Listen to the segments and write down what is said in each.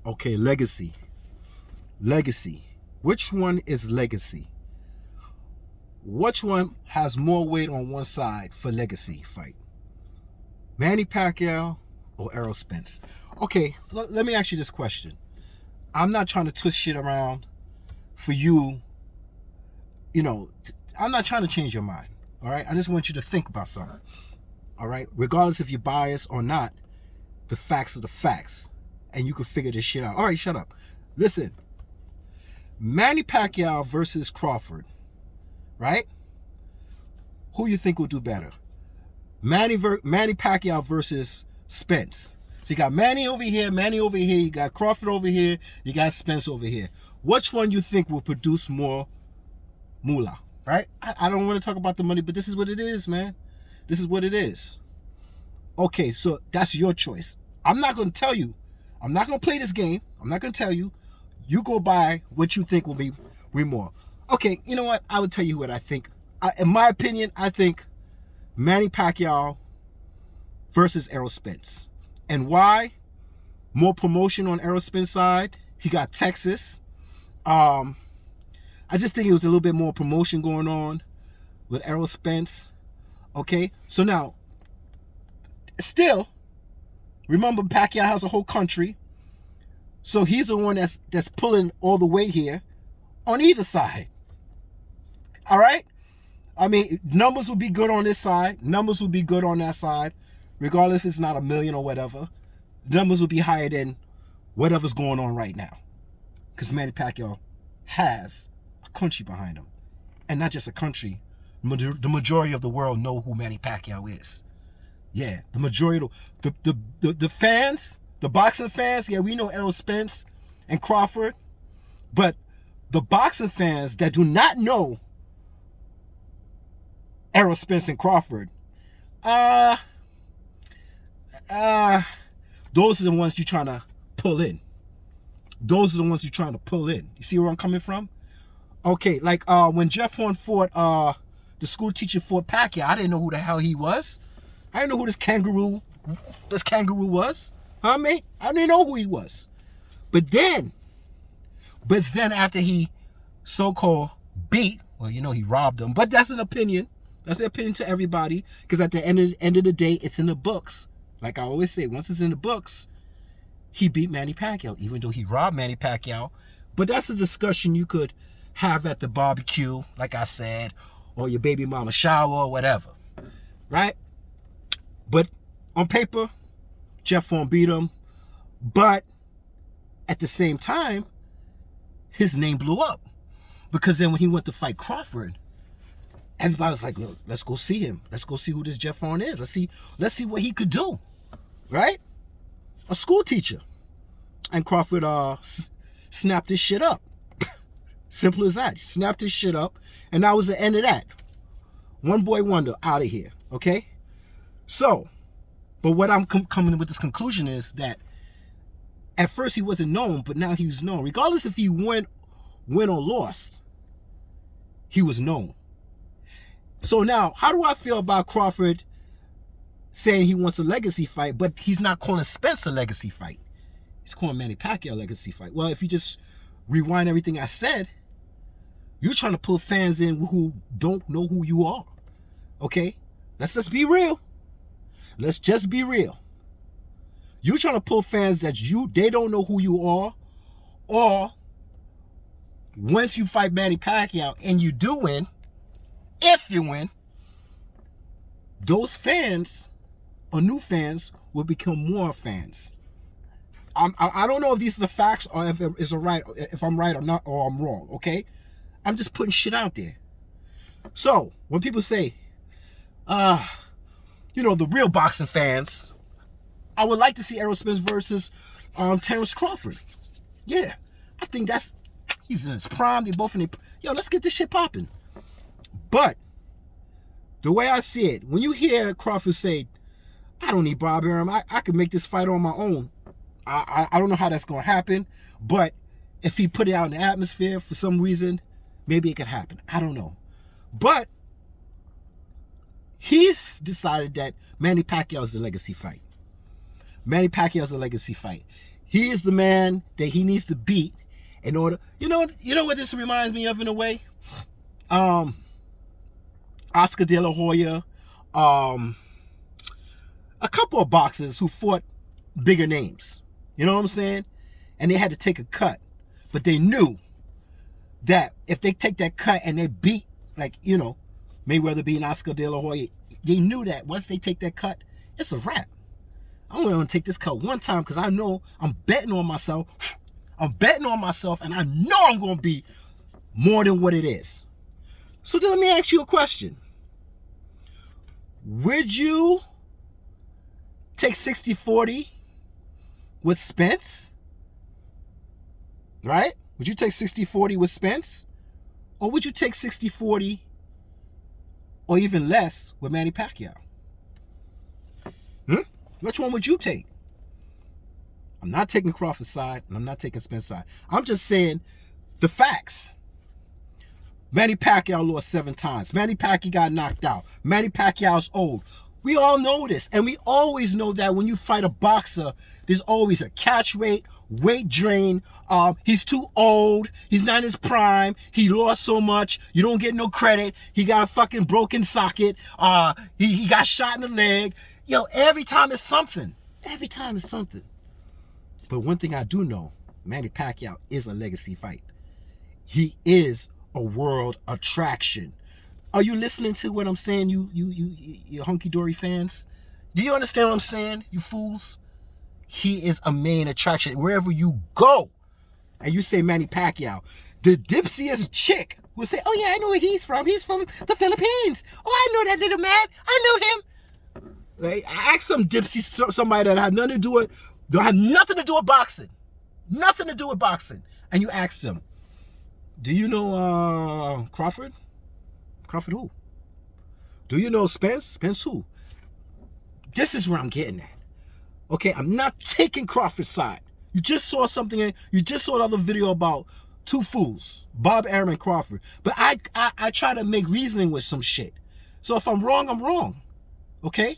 Okay, legacy. Legacy. Which one is legacy? Which one has more weight on one side for legacy fight? Manny Pacquiao or Errol Spence? Okay, let me ask you this question. I'm not trying to twist shit around for you. You know, I'm not trying to change your mind. All right? I just want you to think about something. All right? Regardless if you're biased or not, the facts are the facts. And you can figure this shit out. All right, shut up. Listen. Manny Pacquiao versus Crawford. Right? Who you think will do better? Manny Pacquiao versus Spence. So you got Manny over here, you got Crawford over here, you got Spence over here. Which one you think will produce more moolah? Right? I don't want to talk about the money, but this is what it is, man. This is what it is. Okay, so that's your choice. I'm not going to tell you. I'm not going to play this game. I'm not going to tell you. You go by what you think will be more. Okay, you know what? I would tell you what I think. In my opinion, I think Manny Pacquiao versus Errol Spence. And why? More promotion on Errol Spence's side. He got Texas. I just think it was a little bit more promotion going on with Errol Spence. Okay? So now, still, remember Pacquiao has a whole country. So he's the one that's pulling all the weight here on either side. All right? I mean, numbers will be good on this side. Numbers will be good on that side. Regardless if it's not 1 million or whatever. Numbers will be higher than whatever's going on right now. Because Manny Pacquiao has a country behind him. And not just a country. The majority of the world know who Manny Pacquiao is. Yeah, the majority of the fans, the boxing fans, yeah, we know Errol Spence and Crawford. But the boxing fans that do not know Errol Spence and Crawford, those are the ones you're trying to pull in. Those are the ones you're trying to pull in. You see where I'm coming from? Okay, like when Jeff Horn fought, the school teacher fought Pacquiao, I didn't know who the hell he was. I didn't know who this kangaroo was. Huh, mate? I didn't know who he was. But then after he so-called beat, well, you know, he robbed them. But that's an opinion. That's an opinion to everybody. Because at the end of the day, it's in the books. Like I always say, once it's in the books, he beat Manny Pacquiao, even though he robbed Manny Pacquiao. But that's a discussion you could have at the barbecue, like I said, or your baby mama shower or whatever. Right? But on paper, Jeff Horn beat him. But at the same time, his name blew up. Because then when he went to fight Crawford, everybody was like, well, let's go see him. Let's go see who this Jeff Horn is. Let's see what he could do. Right? A school teacher. And Crawford snapped his shit up. Simple as that. Snapped his shit up. And that was the end of that. One boy wonder, out of here. Okay? So, but what I'm coming with this conclusion is that at first he wasn't known, but now he's known. Regardless if he win or lost, he was known. So now, how do I feel about Crawford saying he wants a legacy fight, but he's not calling Spence a legacy fight? He's calling Manny Pacquiao a legacy fight. Well, if you just rewind everything I said, you're trying to pull fans in who don't know who you are. Okay? Let's just be real. Let's just be real. You're trying to pull fans that they don't know who you are, or once you fight Manny Pacquiao and you do win, if you win, those fans or new fans will become more fans. I don't know if these are the facts or if I'm right or not, or I'm wrong. Okay, I'm just putting shit out there. So when people say, the real boxing fans, I would like to see Errol Spence versus Terrence Crawford. Yeah, I think he's in his prime. They both in their, let's get this shit popping. But the way I see it, when you hear Crawford say, I don't need Bob Arum, I can make this fight on my own. I don't know how that's going to happen, but if he put it out in the atmosphere for some reason, maybe it could happen. I don't know. But he's decided that Manny Pacquiao is the legacy fight. Manny Pacquiao is a legacy fight. He is the man that he needs to beat in order. You know what this reminds me of in a way? Oscar De La Hoya, a couple of boxers who fought bigger names. You know what I'm saying? And they had to take a cut. But they knew that if they take that cut and they beat, like, you know, Mayweather beating Oscar De La Hoya, they knew that once they take that cut, it's a wrap. I'm only going to take this cut one time because I know I'm betting on myself. I'm betting on myself, and I know I'm going to be more than what it is. So then let me ask you a question. Would you take 60-40 with Spence? Right? Would you take 60-40 with Spence? Or would you take 60-40 or even less with Manny Pacquiao? Which one would you take? I'm not taking Crawford's side, and I'm not taking Spence's side. I'm just saying the facts. Manny Pacquiao lost 7 times. Manny Pacquiao got knocked out. Manny Pacquiao's old. We all know this, and we always know that when you fight a boxer, there's always a catch weight drain. He's too old. He's not in his prime. He lost so much. You don't get no credit. He got a fucking broken socket. He got shot in the leg. Yo, every time it's something. Every time it's something. But one thing I do know, Manny Pacquiao is a legacy fight. He is a world attraction. Are you listening to what I'm saying, you hunky-dory fans? Do you understand what I'm saying, you fools? He is a main attraction. Wherever you go, and you say Manny Pacquiao, the dipsiest chick will say, oh yeah, I know where he's from. He's from the Philippines. Oh, I know that little man. I know him. Like, ask some dipsy, somebody that had nothing to do with, don't have nothing to do with boxing. Nothing to do with boxing. And you ask them, do you know Crawford? Crawford who? Do you know Spence? Spence who? This is where I'm getting at. Okay, I'm not taking Crawford's side. You just saw something, you just saw another video about two fools, Bob Arum and Crawford. But I try to make reasoning with some shit. So if I'm wrong, I'm wrong. Okay?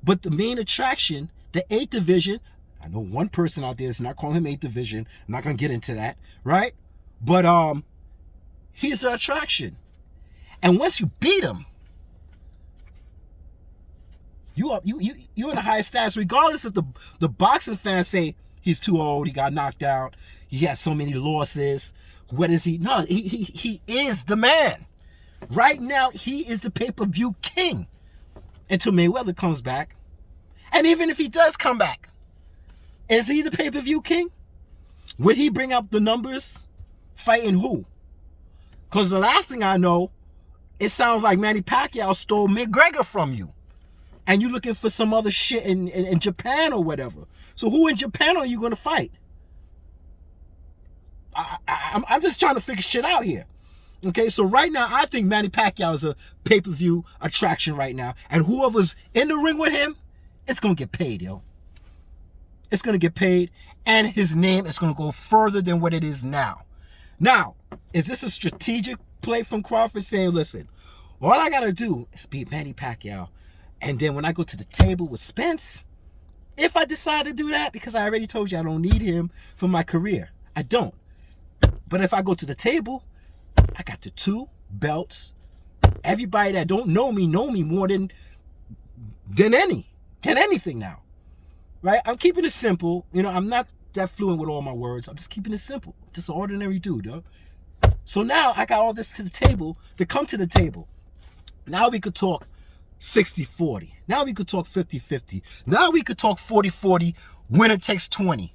But the main attraction, the 8th division, I know one person out there is not calling him 8th division. I'm not going to get into that, right? But he's the attraction. And once you beat him, you in the highest status, regardless if the boxing fans say he's too old, he got knocked out, he has so many losses. What is he? No, he is the man. Right now, he is the pay-per-view king until Mayweather comes back. And even if he does come back, is he the pay-per-view king? Would he bring up the numbers fighting who? Because the last thing I know, it sounds like Manny Pacquiao stole McGregor from you. And you're looking for some other shit in Japan or whatever. So who in Japan are you going to fight? I'm just trying to figure shit out here. Okay, so right now, I think Manny Pacquiao is a pay-per-view attraction right now. And whoever's in the ring with him, it's going to get paid, yo. It's going to get paid. And his name is going to go further than what it is now. Now, is this a strategic play from Crawford saying, listen, all I got to do is beat Manny Pacquiao. And then when I go to the table with Spence, if I decide to do that, because I already told you I don't need him for my career. I don't. But if I go to the table, I got the 2 belts. Everybody that don't know me more than anything now. Right? I'm keeping it simple. You know, I'm not that fluent with all my words. I'm just keeping it simple. Just an ordinary dude, yo. So now I got all this to the table, to come to the table. Now we could talk 60-40. Now we could talk 50-50. Now we could talk 40-40. Winner takes 20.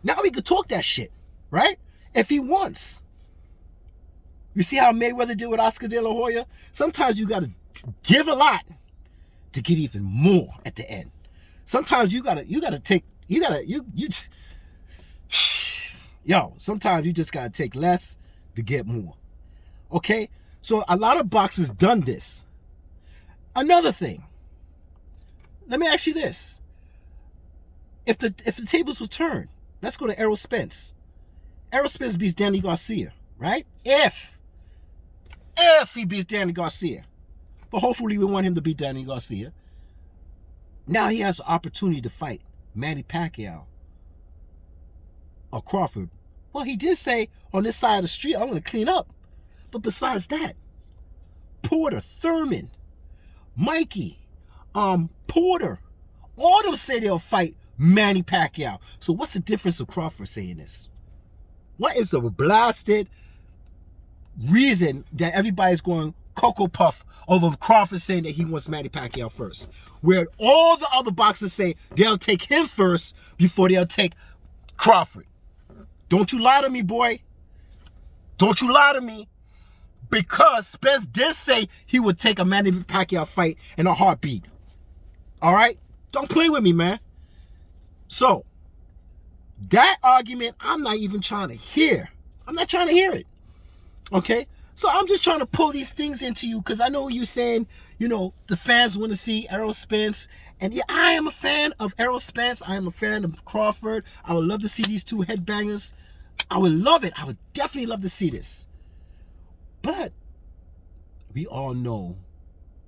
Now we could talk that shit. Right? If he wants. You see how Mayweather did with Oscar De La Hoya? Sometimes you got to give a lot to get even more at the end. Sometimes sometimes you just got to take less to get more. Okay? So a lot of boxers done this. Another thing. Let me ask you this. If the tables were turned, let's go to Errol Spence. Errol Spence beats Danny Garcia, right? If he beats Danny Garcia. But hopefully we want him to beat Danny Garcia. Now he has the opportunity to fight Manny Pacquiao Crawford. Well, he did say on this side of the street, I'm going to clean up. But besides that, Porter, Thurman, Mikey, Porter, all of them say they'll fight Manny Pacquiao. So what's the difference of Crawford saying this? What is the blasted reason that everybody's going Cocoa Puff over Crawford saying that he wants Manny Pacquiao first? Where all the other boxers say they'll take him first before they'll take Crawford. Don't you lie to me, boy. Don't you lie to me. Because Spence did say he would take a Manny Pacquiao fight in a heartbeat. All right? Don't play with me, man. So, that argument, I'm not even trying to hear. I'm not trying to hear it. Okay? So, I'm just trying to pull these things into you because I know you're saying, you know, the fans want to see Errol Spence. And yeah, I am a fan of Errol Spence. I am a fan of Crawford. I would love to see these two headbangers. I would love it. I would definitely love to see this. But we all know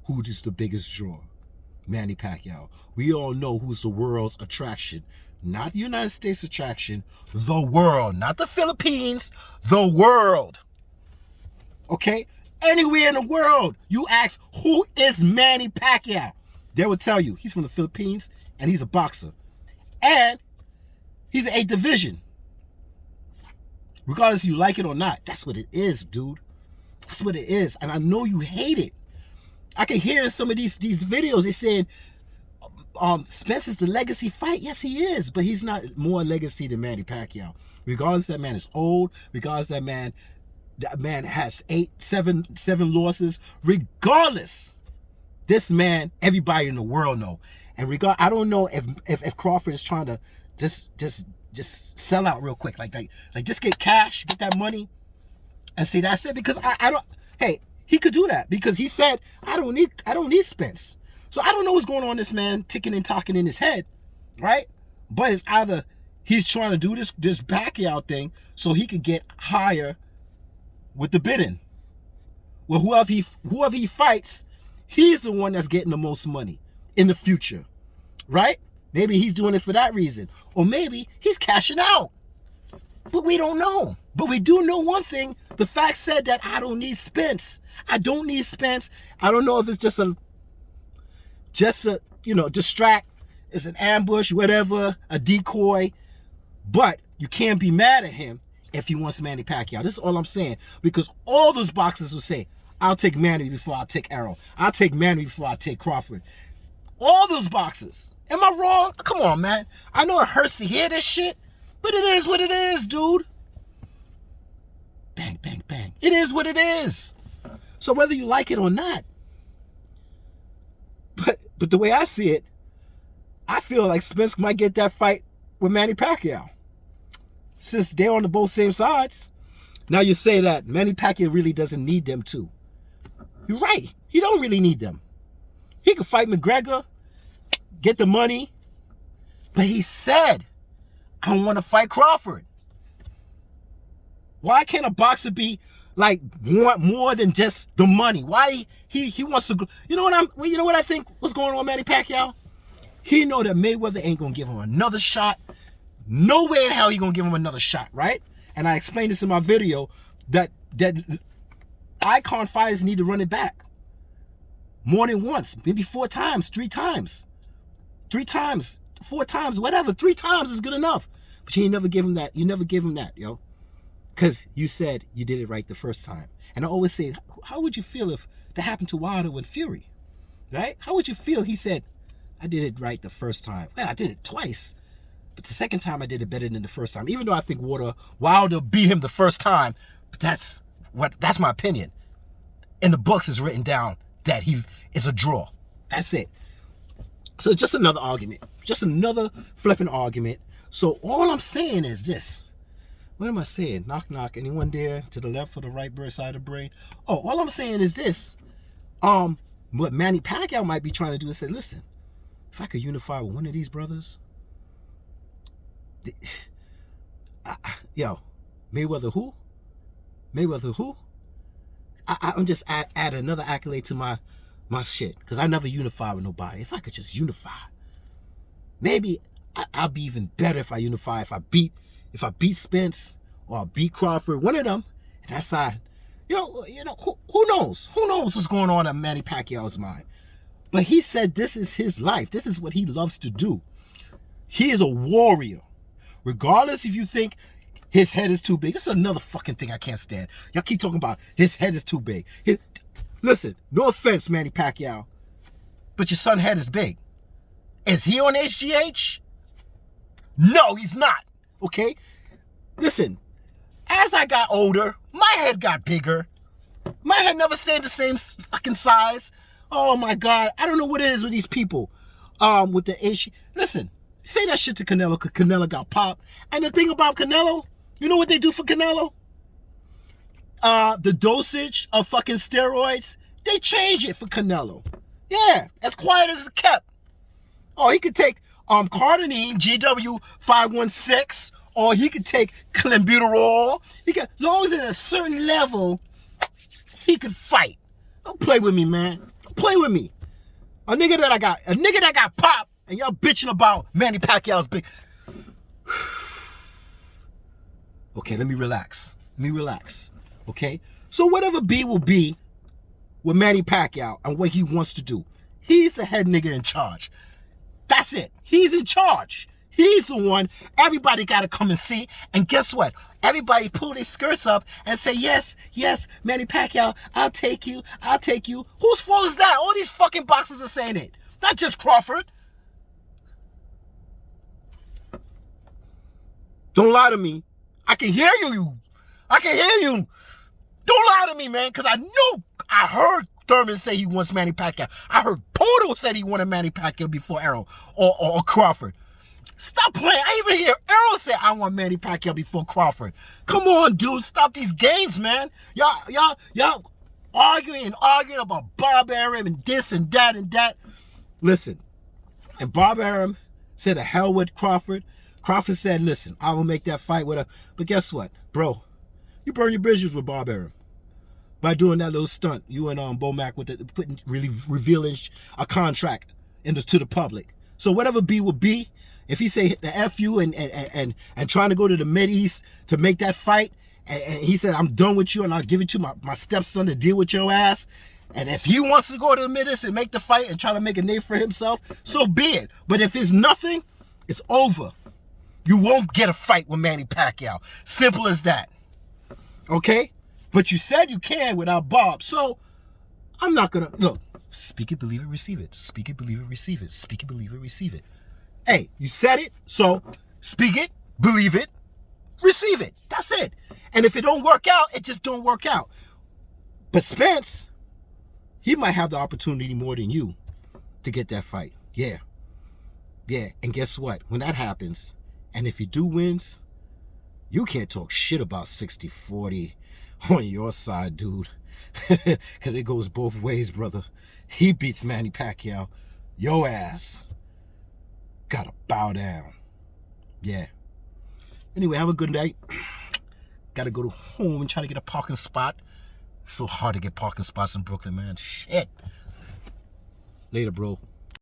who is the biggest draw. Manny Pacquiao. We all know who's the world's attraction. Not the United States attraction. The world. Not the Philippines. The world. Okay? Anywhere in the world, you ask, who is Manny Pacquiao? They will tell you, he's from the Philippines, and he's a boxer. And he's an 8th division. Regardless if you like it or not, that's what it is, dude. That's what it is. And I know you hate it. I can hear in some of these videos, they saying, Spence is the legacy fight. Yes, he is. But he's not more legacy than Manny Pacquiao. Regardless that man is old. Regardless that man has seven losses. Regardless, this man, everybody in the world know. And I don't know if Crawford is trying to just sell out real quick. Like just get cash, get that money. And see, that's it. Because I don't, hey, he could do that because he said, I don't need Spence. So I don't know what's going on in this man ticking and talking in his head, right? But it's either he's trying to do this Pacquiao thing so he could get higher with the bidding. Well, whoever he fights, he's the one that's getting the most money in the future, right? Maybe he's doing it for that reason. Or maybe he's cashing out. But we don't know. But we do know one thing. The fact said that I don't need Spence. I don't need Spence. I don't know if it's just a distract. It's an ambush, whatever, a decoy. But you can't be mad at him if he wants Manny Pacquiao. This is all I'm saying. Because all those boxers will say, I'll take Manny before I take Errol. I'll take Manny before I take Crawford. All those boxers. Am I wrong? Come on, man. I know it hurts to hear this shit. But it is what it is, dude. Bang, bang, bang. It is what it is. So whether you like it or not. But the way I see it, I feel like Spence might get that fight with Manny Pacquiao. Since they're on the both same sides. Now you say that Manny Pacquiao really doesn't need them too. You're right. He don't really need them. He could fight McGregor, get the money. But he said, I want to fight Crawford. Why can't a boxer be like want more than just the money? Why he wants to? You know what I think? What's going on, with Manny Pacquiao? He know that Mayweather ain't gonna give him another shot. No way in hell he gonna give him another shot, right? And I explained this in my video that icon fighters need to run it back more than once, maybe 4 times, 3 times, 4 times, whatever. 3 times is good enough. But you never give him that. You never give him that, yo. Because you said you did it right the first time. And I always say, how would you feel if that happened to Wilder with Fury? Right? How would you feel? He said, I did it right the first time. Well, I did it twice. But the second time I did it better than the first time. Even though I think Wilder beat him the first time. But that's my opinion. In the books it's written down that he is a draw. That's it. So it's just another argument. Just another flipping argument. So all I'm saying is this. What am I saying? Knock, knock. Anyone there? To the left or the right side of the brain? Oh, all I'm saying is this. What Manny Pacquiao might be trying to do is say, listen, if I could unify with one of these brothers, Mayweather who? Mayweather who? I'm just add another accolade to my shit, because I never unify with nobody. If I could just unify, maybe I'll be even better if I unify. If if I beat Spence or I beat Crawford, one of them, and that's side, who knows? Who knows what's going on in Manny Pacquiao's mind? But he said this is his life. This is what he loves to do. He is a warrior. Regardless if you think his head is too big. This is another fucking thing I can't stand. Y'all keep talking about his head is too big. Listen, no offense, Manny Pacquiao, but your son's head is big. Is he on HGH? No, he's not. Okay? Listen, as I got older, my head got bigger. My head never stayed the same fucking size. Oh my God. I don't know what it is with these people. With the HGH. Listen, say that shit to Canelo because Canelo got popped. And the thing about Canelo, you know what they do for Canelo? The dosage of fucking steroids, they change it for Canelo. Yeah, as quiet as it kept. Oh, he could take carnitine, GW516, or he could take clenbuterol. As long as it's at a certain level, he could fight. Don't play with me, man. Don't play with me. A nigga that got popped, and y'all bitching about Manny Pacquiao's big. Okay, let me relax. Okay? So whatever be will be with Manny Pacquiao and what he wants to do. He's the head nigga in charge. That's it. He's in charge. He's the one everybody got to come and see. And guess what? Everybody pull their skirts up and say, yes, Manny Pacquiao, I'll take you. Whose fault is that? All these fucking boxers are saying it. Not just Crawford. Don't lie to me. I can hear you. Don't lie to me, man, because I heard Thurman say he wants Manny Pacquiao. I heard Poto said he wanted Manny Pacquiao before Errol or Crawford. Stop playing. I even hear Errol say I want Manny Pacquiao before Crawford. Come on, dude. Stop these games, man. Y'all arguing about Bob Arum and this and that and that. Listen, and Bob Arum said the hell with Crawford. Crawford said, listen, I will make that fight with her. But guess what, bro? You burn your bridges with Bob Arum by doing that little stunt. You and Bomac with revealing a contract to the public. So whatever B will be, if he say the F you and trying to go to the Mideast to make that fight, and he said, I'm done with you and I'll give it to my stepson to deal with your ass. And if he wants to go to the Mideast and make the fight and try to make a name for himself, so be it. But if it's nothing, it's over. You won't get a fight with Manny Pacquiao. Simple as that. Okay? But you said you can without Bob. So, I'm not going to... Look, speak it, believe it, receive it. Speak it, believe it, receive it. Speak it, believe it, receive it. Hey, you said it, so speak it, believe it, receive it. That's it. And if it don't work out, it just don't work out. But Spence, he might have the opportunity more than you to get that fight. Yeah. And guess what? When that happens... And if he wins, you can't talk shit about 60-40 on your side, dude. Because it goes both ways, brother. He beats Manny Pacquiao. Your ass gotta bow down. Yeah. Anyway, have a good night. Gotta go to home and try to get a parking spot. It's so hard to get parking spots in Brooklyn, man. Shit. Later, bro.